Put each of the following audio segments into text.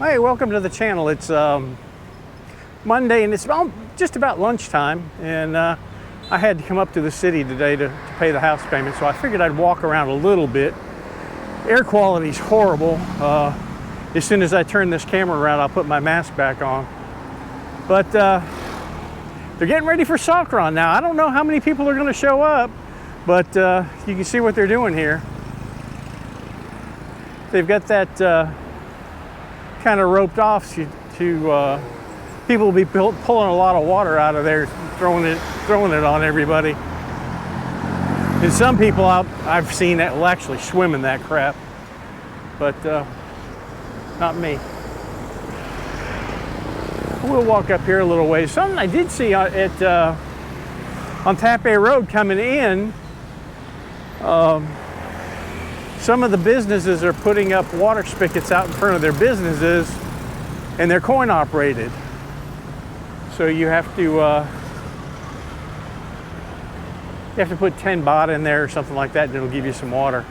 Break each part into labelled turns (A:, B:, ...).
A: Hey, welcome to the channel. It's Monday and it's just about lunchtime, and I had to come up to the city today to pay the house payment, so I figured I'd walk around a little bit. Air quality's horrible. As soon as I turn this camera around, I'll put my mask back on. But they're getting ready for Songkran now. I don't know how many people are going to show up, but you can see what they're doing here. They've got that kind of roped off to people will be pulling a lot of water out of there, throwing it on everybody. And some people I've seen that will actually swim in that crap, but not me. We'll walk up here a little ways. Something I did see on Taipei Road coming in. Some of the businesses are putting up water spigots out in front of their businesses, and they're coin operated. So you have to put 10 baht in there or something like that, and it'll give you some water.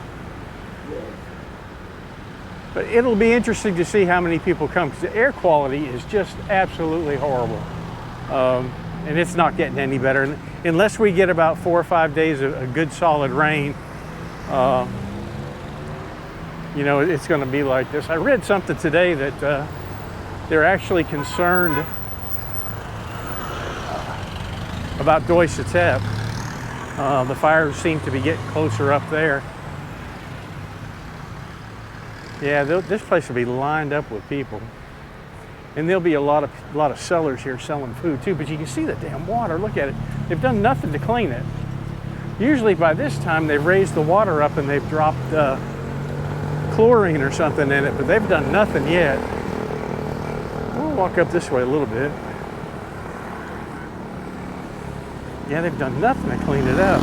A: But it'll be interesting to see how many people come, because the air quality is just absolutely horrible. And it's not getting any better. Unless we get about 4 or 5 days of a good solid rain, you know, it's going to be like this. I read something today that they're actually concerned about Doi Satep. The fires seem to be getting closer up there. Yeah, this place will be lined up with people, and there'll be a lot of sellers here selling food too. But you can see the damn water. Look at it. They've done nothing to clean it. Usually by this time they've raised the water up and they've dropped chlorine or something in it, but they've done nothing yet. We'll walk up this way a little bit. Yeah, they've done nothing to clean it up.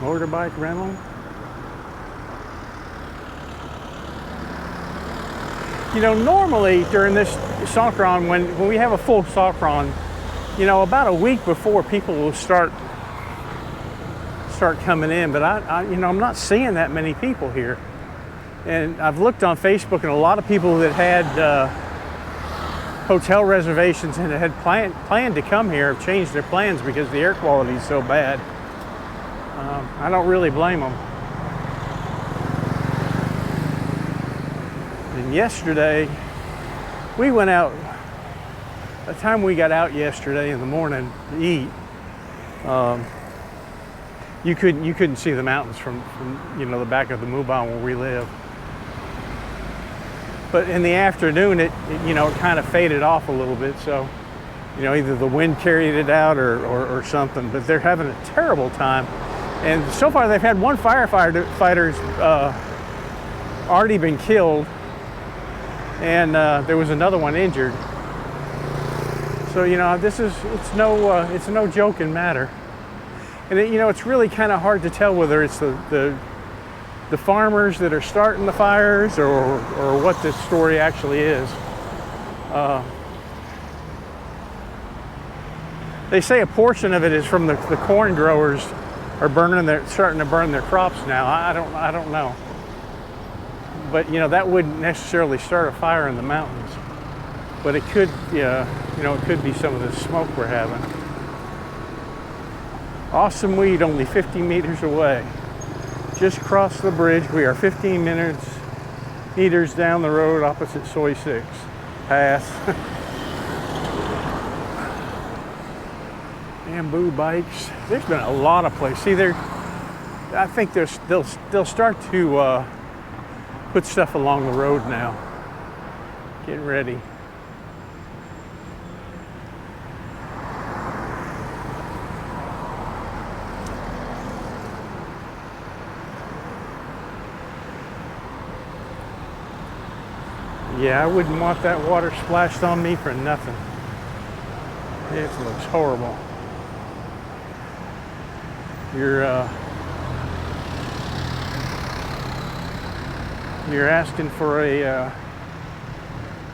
A: Motorbike rental. You know, normally during this Songkran, when we have a full Songkran, you know, about a week before, people will start coming in, but you know, I'm not seeing that many people here. And I've looked on Facebook, and a lot of people that had hotel reservations and had planned to come here have changed their plans because the air quality is so bad. I don't really blame them. And yesterday, we went out. By the time we got out yesterday in the morning to eat, you couldn't see the mountains from you know, the back of the Mubon where we live. But in the afternoon, it you know, it kind of faded off a little bit. So, you know, either the wind carried it out or something. But they're having a terrible time. And so far, they've had one firefighter's already been killed, and there was another one injured. So, you know, it's no joking matter. And you know, it's really kind of hard to tell whether it's the farmers that are starting the fires or what this story actually is. They say a portion of it is from the corn growers are starting to burn their crops now. I don't know. But you know, that wouldn't necessarily start a fire in the mountains. But it could, you know, it could be some of the smoke we're having. Awesome Weed, only 50 meters away. Just crossed the bridge. We are 15 meters down the road opposite Soi 6. Pass. Bamboo bikes. There's been a lot of places. See, I think they'll start to put stuff along the road now. Getting ready. Yeah, I wouldn't want that water splashed on me for nothing. It looks horrible. You're asking for a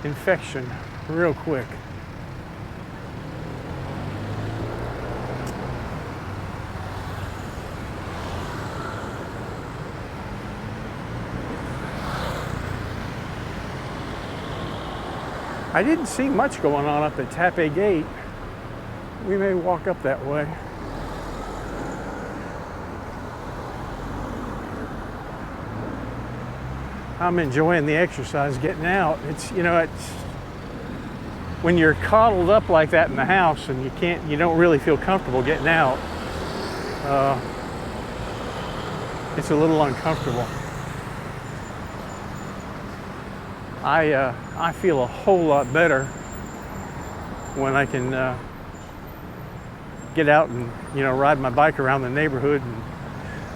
A: infection real quick. I didn't see much going on up at Taipei Gate. We may walk up that way. I'm enjoying the exercise, getting out. It's, you know, it's when you're coddled up like that in the house and you don't really feel comfortable getting out. It's a little uncomfortable. I feel a whole lot better when I can get out and, you know, ride my bike around the neighborhood and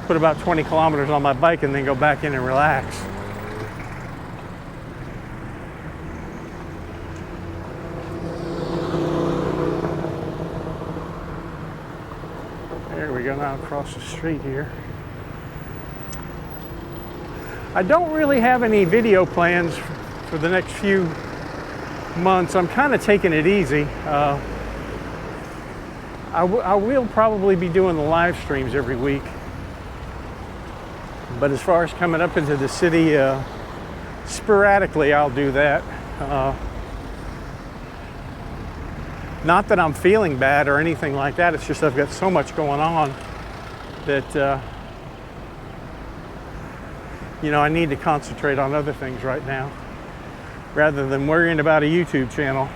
A: put about 20 kilometers on my bike and then go back in and relax. There we go, now across the street here. I don't really have any video plans for the next few months. I'm kind of taking it easy. I will probably be doing the live streams every week. But as far as coming up into the city, sporadically I'll do that. Not that I'm feeling bad or anything like that. It's just I've got so much going on that you know, I need to concentrate on other things right now rather than worrying about a YouTube channel.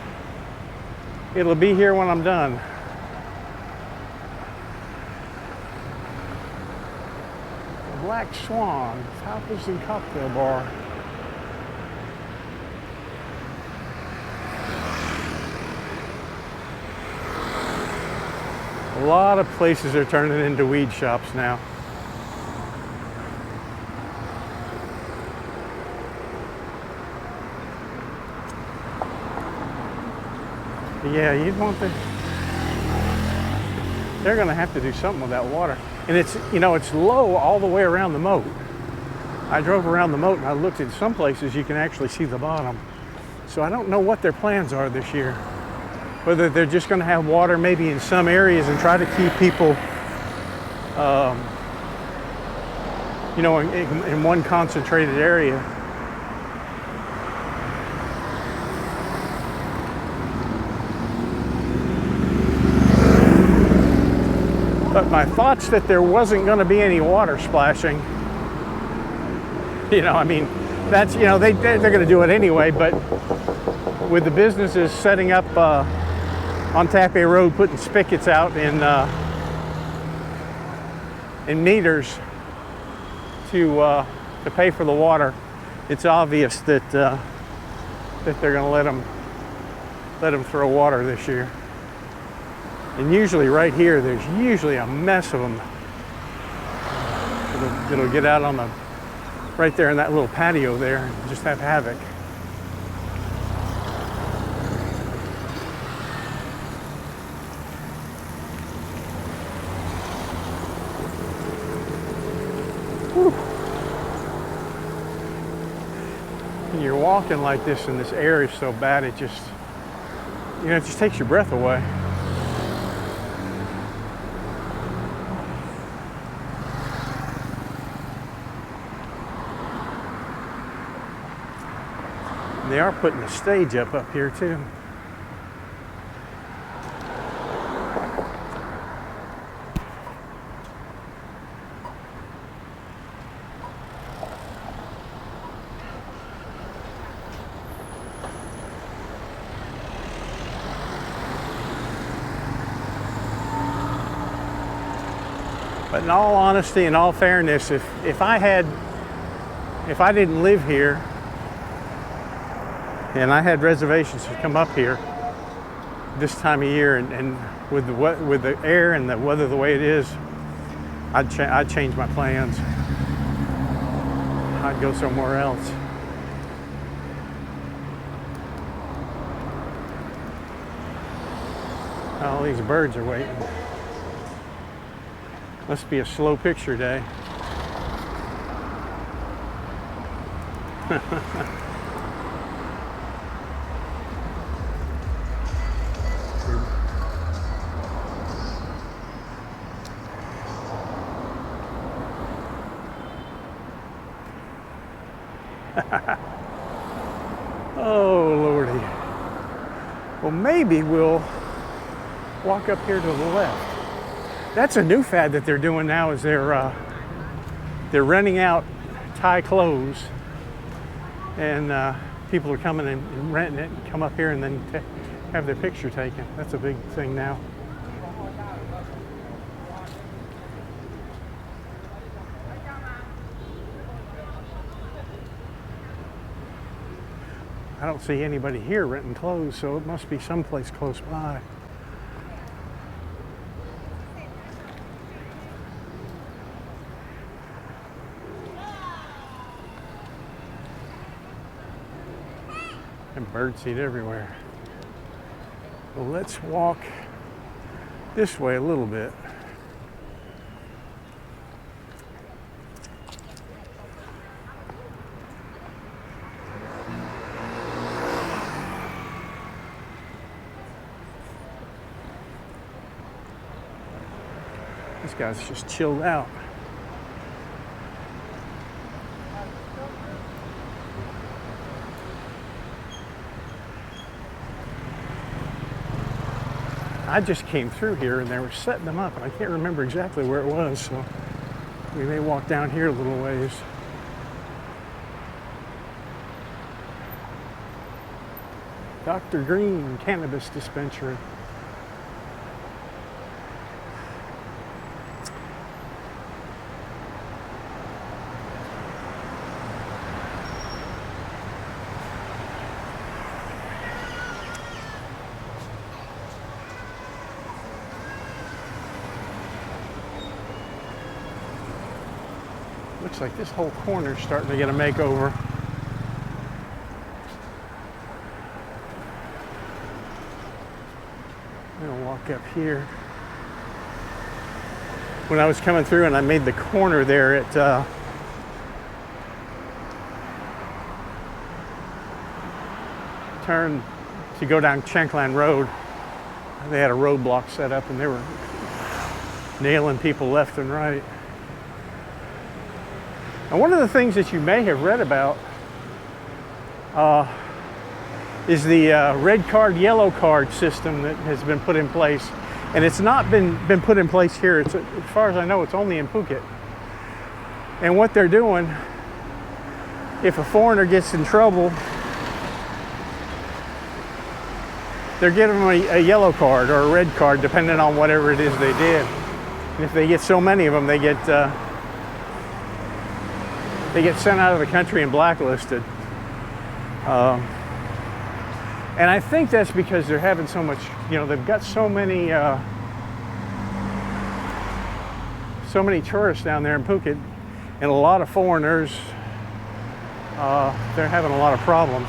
A: It'll be here when I'm done. Black Swan, Tapas and Cocktail Bar. A lot of places are turning into weed shops now. Yeah, you'd want to. They're going to have to do something with that water. And it's, you know, it's low all the way around the moat. I drove around the moat and I looked at some places you can actually see the bottom. So I don't know what their plans are this year. Whether they're just going to have water maybe in some areas and try to keep people, you know, in one concentrated area. But my thoughts that there wasn't going to be any water splashing, you know, I mean, that's, you know, they're going to do it anyway, but with the businesses setting up on Taipei Road, putting spigots out in meters to pay for the water, it's obvious that that they're going to let them throw water this year. And usually right here, there's usually a mess of them that'll get out on the, right there in that little patio there and just have havoc. Whew. When you're walking like this and this air is so bad, it just, you know, it just takes your breath away. They are putting a stage up here too. But in all honesty, in all fairness, if I didn't live here, and I had reservations to come up here this time of year, and with the air and the weather the way it is, I'd change my plans. I'd go somewhere else. All these birds are waiting. Must be a slow picture day. Oh, Lordy. Well, maybe we'll walk up here to the left. That's a new fad that they're doing now, is they're renting out Thai clothes, and people are coming and renting it and come up here and then have their picture taken. That's a big thing now. I don't see anybody here renting clothes, so it must be someplace close by. And birdseed everywhere. Well, let's walk this way a little bit. This guy's just chilled out. I just came through here and they were setting them up, and I can't remember exactly where it was, so we may walk down here a little ways. Dr. Green Cannabis Dispensary. Looks like this whole corner is starting to get a makeover. I'm gonna walk up here. When I was coming through and I made the corner there at turn to go down Songkran Road, they had a roadblock set up and they were nailing people left and right. And one of the things that you may have read about is the red card, yellow card system that has been put in place. And it's not been put in place here. It's, as far as I know, it's only in Phuket. And what they're doing, if a foreigner gets in trouble, they're giving them a yellow card or a red card, depending on whatever it is they did. And if they get so many of them, they get sent out of the country and blacklisted. And I think that's because they're having so much, you know, they've got so many tourists down there in Phuket, and a lot of foreigners, they're having a lot of problems.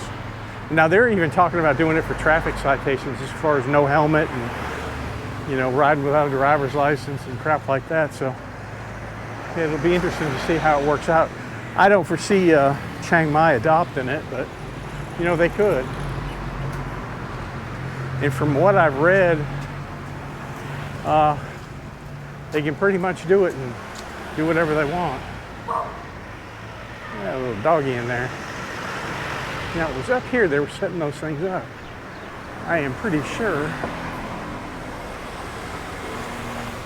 A: Now they're even talking about doing it for traffic citations, as far as no helmet and, you know, riding without a driver's license and crap like that. So yeah, it'll be interesting to see how it works out. I don't foresee Chiang Mai adopting it, but you know, they could. And from what I've read, they can pretty much do it and do whatever they want. Yeah, a little doggy in there. Now it was up here they were setting those things up. I am pretty sure.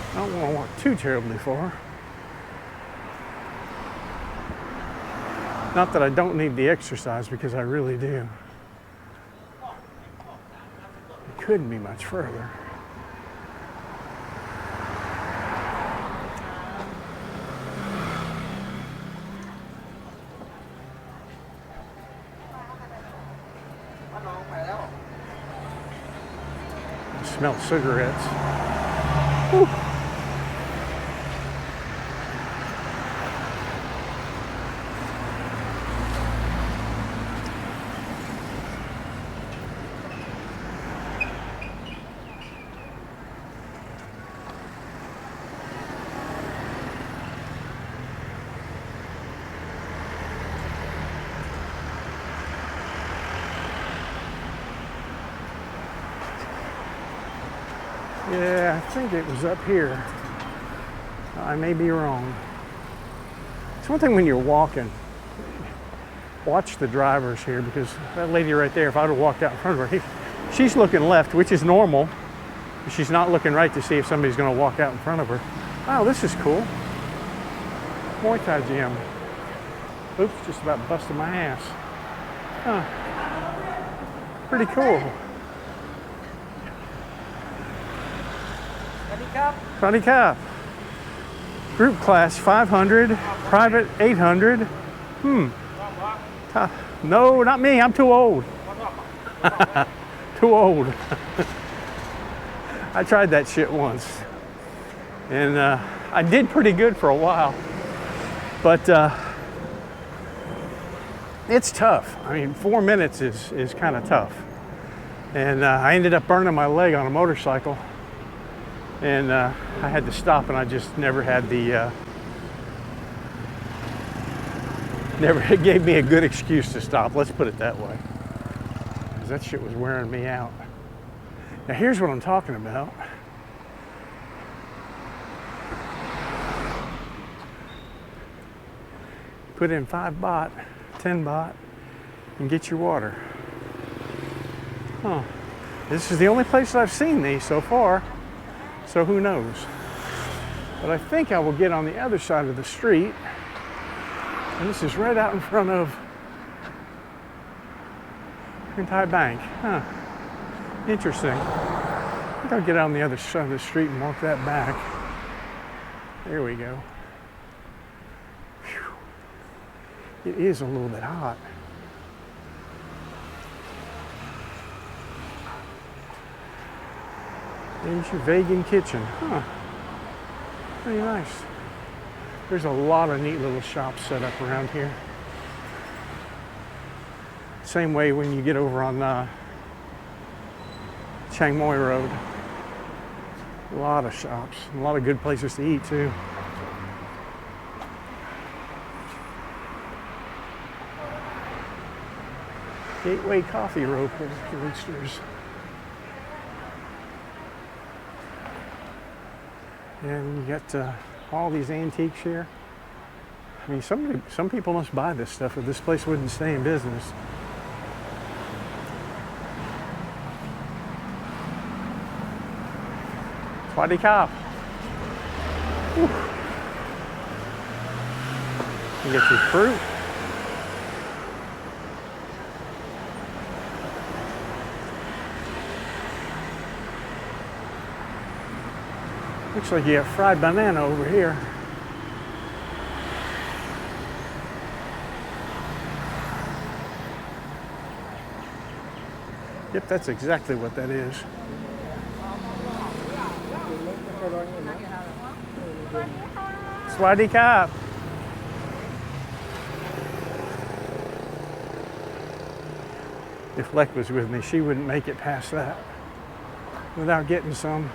A: I don't want to walk too terribly far. Not that I don't need the exercise, because I really do. It couldn't be much further. I smell cigarettes. Whew. Yeah, I think it was up here. I may be wrong. It's one thing when you're walking, watch the drivers here, because that lady right there, if I would have walked out in front of her, She's looking left, which is normal. She's not looking right to see if somebody's going to walk out in front of her. Wow, this is cool. Muay Thai gym. Oops, just about busted my ass. Huh. Pretty cool. Funny Cup. Group class 500, private 800. No, not me. I'm too old. Too old. I tried that shit once, and I did pretty good for a while, but it's tough. I mean, 4 minutes is kind of tough, and I ended up burning my leg on a motorcycle, and I had to stop, and I just never had the it gave me a good excuse to stop. Let's put it that way, because that shit was wearing me out. Now here's what I'm talking about. Put in 5 baht, 10 baht, and get your water. Huh. This is the only place I've seen these so far, so who knows. But I think I will get on the other side of the street, and this is right out in front of Thai Bank. Huh. Interesting. I think I'll get on the other side of the street and walk that back. There we go. Whew. It is a little bit hot. There's your vegan kitchen. Huh. Pretty nice. There's a lot of neat little shops set up around here. Same way when you get over on Chiang Mai Road. A lot of shops, a lot of good places to eat too. Gateway Coffee Roasters. And you got all these antiques here. I mean, some people must buy this stuff, or this place wouldn't stay in business. Swaddy Cop. You get your fruit. Looks like you have fried banana over here. Yep, that's exactly what that is. Swaddy Cop. If Leck was with me, she wouldn't make it past that without getting some.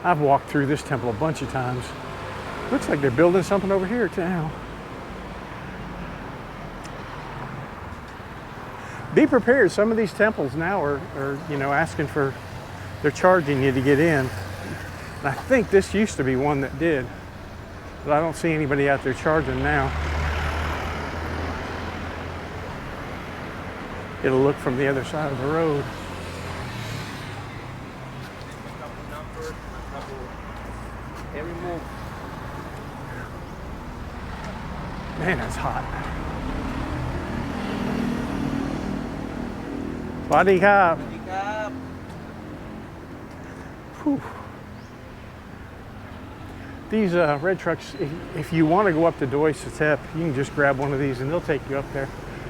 A: I've walked through this temple a bunch of times. Looks like they're building something over here now. Be prepared. Some of these temples now are asking for, they're charging you to get in. And I think this used to be one that did, but I don't see anybody out there charging now. It'll look from the other side of the road. Man, that's hot. Swaddy Cop. Whew. These red trucks, if you want to go up to Doi Satep, you can just grab one of these and they'll take you up there.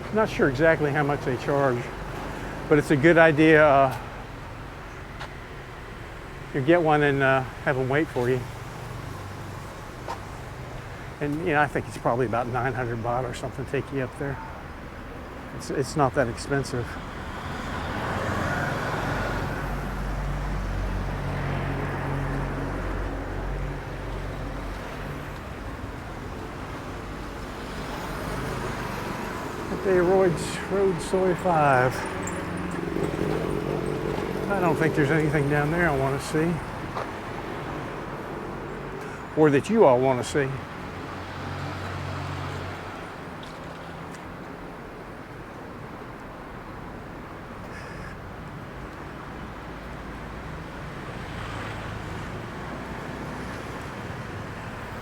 A: I'm not sure exactly how much they charge, but it's a good idea. You get one and have them wait for you. And I think it's probably about 900 baht or something to take you up there. It's not that expensive. Road Soy 5. I don't think there's anything down there I want to see, or that you all want to see.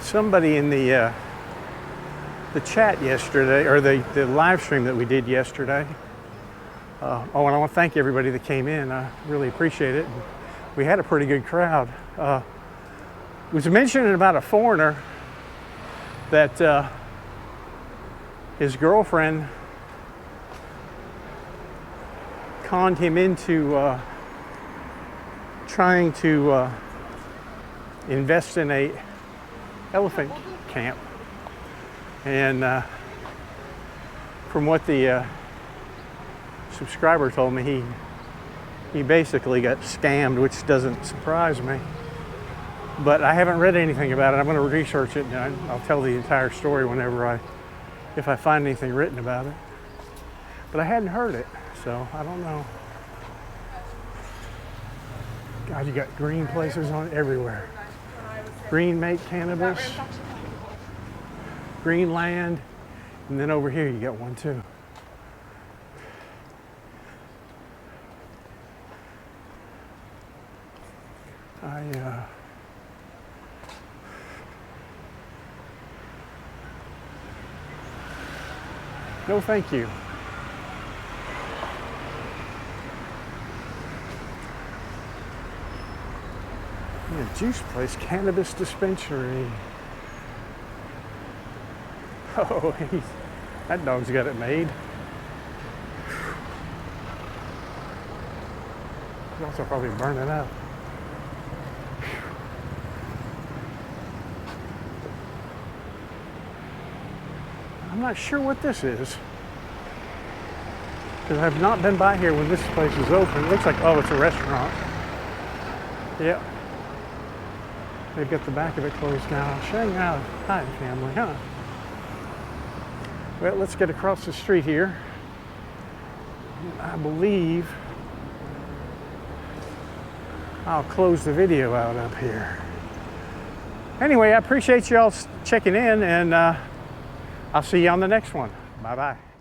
A: somebody in the chat yesterday, or the live stream that we did yesterday. And I want to thank everybody that came in. I really appreciate it. We had a pretty good crowd. Was mentioning about a foreigner that his girlfriend conned him into trying to invest in a elephant camp. And from what the subscriber told me, he basically got scammed, which doesn't surprise me. But I haven't read anything about it. I'm going to research it, and I'll tell the entire story if I find anything written about it. But I hadn't heard it, so I don't know. God, you got green places on everywhere. Green make cannabis, green land, and then over here you got one too. No, thank you. Yeah, juice place, cannabis dispensary. Oh, that dog's got it made. He's also probably burning up. I'm not sure what this is, because I've not been by here when this place is open. It looks like, oh, it's a restaurant. Yep. They've got the back of it closed now. Shanghai family, huh? Well, let's get across the street here. I believe I'll close the video out up here. Anyway, I appreciate y'all checking in, and I'll see you on the next one. Bye-bye.